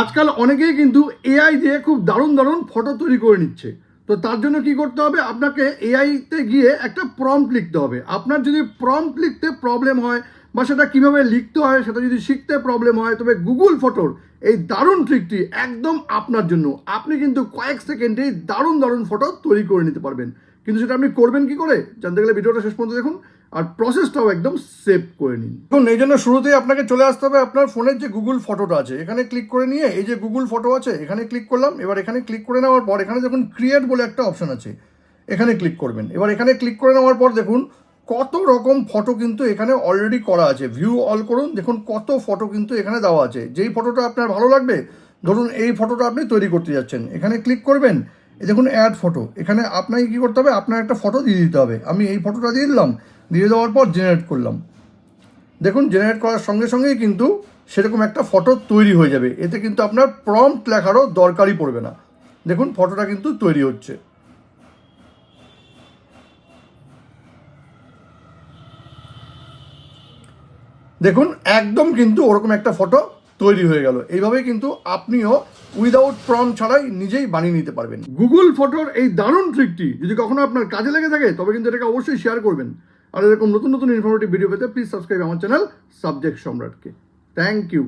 আজকাল অনেকেই কিন্তু এআই দিয়ে খুব দারুণ দারুণ ফটো তৈরি করে নিচ্ছে। তো তার জন্য কি করতে হবে, আপনাকে এআইতে গিয়ে একটা প্রম্পট লিখতে হবে। আপনার যদি প্রম্পট লিখতে প্রবলেম হয় বা সেটা কিভাবে লিখতে হয় সেটা যদি শিখতে প্রবলেম হয়, তবে গুগল ফটোর এই দারুণ ট্রিকটি একদম আপনার জন্য। আপনি কিন্তু কয়েক সেকেন্ডেই দারুণ দারুণ ফটো তৈরি করে নিতে পারবেন। কিন্তু সেটা আপনি করবেন কি করে জানতে গেলে ভিডিওটা শেষ পর্যন্ত দেখুন, আর প্রসেসটাও একদম সেভ করে নিন। দেখুন, এই জন্য শুরুতেই আপনাকে চলে আসতে হবে আপনার ফোনের যে গুগল ফটোটা আছে, এখানে ক্লিক করে নিয়ে এই যে গুগল ফটো আছে এখানে ক্লিক করলাম। এবার এখানে ক্লিক করে নেওয়ার পর এখানে দেখুন ক্রিয়েট বলে একটা অপশন আছে, এখানে ক্লিক করবেন। এবার এখানে ক্লিক করে নেওয়ার পর দেখুন কত রকম ফটো কিন্তু এখানে অলরেডি করা আছে। ভিউ অল করুন, দেখুন কত ফটো কিন্তু এখানে দেওয়া আছে। যেই ফটোটা আপনার ভালো লাগবে, ধরুন এই ফটোটা আপনি তৈরি করতে যাচ্ছেন, এখানে ক্লিক করবেন। এই দেখুন অ্যাড ফটো, এখানে আপনাকে কী করতে হবে, আপনার একটা ফটো দিয়ে দিতে হবে। আমি এই ফটোটা দিয়ে দিলাম, দিয়ে দেওয়ার পর জেনারেট করলাম। দেখুন জেনারেট করার সঙ্গে সঙ্গেই কিন্তু সেরকম একটা ফটো তৈরি হয়ে যাবে। এতে কিন্তু আপনার প্রম্পট লেখারও দরকারই পড়বে না। দেখুন ফটোটা কিন্তু তৈরি হচ্ছে। দেখুন একদম কিন্তু ওরকম একটা ফটো তৈরি হয়ে গেল। এইভাবেই কিন্তু আপনিও উইদাউট প্রম্পট ছাড়াই নিজেই বানিয়ে নিতে পারবেন। গুগল ফটোর এই দারুণ ট্রিকটি যদি কখনো আপনার কাজে লেগে থাকে তবে কিন্তু এটাকে অবশ্যই শেয়ার করবেন। আর এরকম নতুন নতুন ইনফরমেটিভ ভিডিও পেতে প্লিজ সাবস্ক্রাইব আমার চ্যানেল সাবজেক্ট সম্রাটকে। Thank you.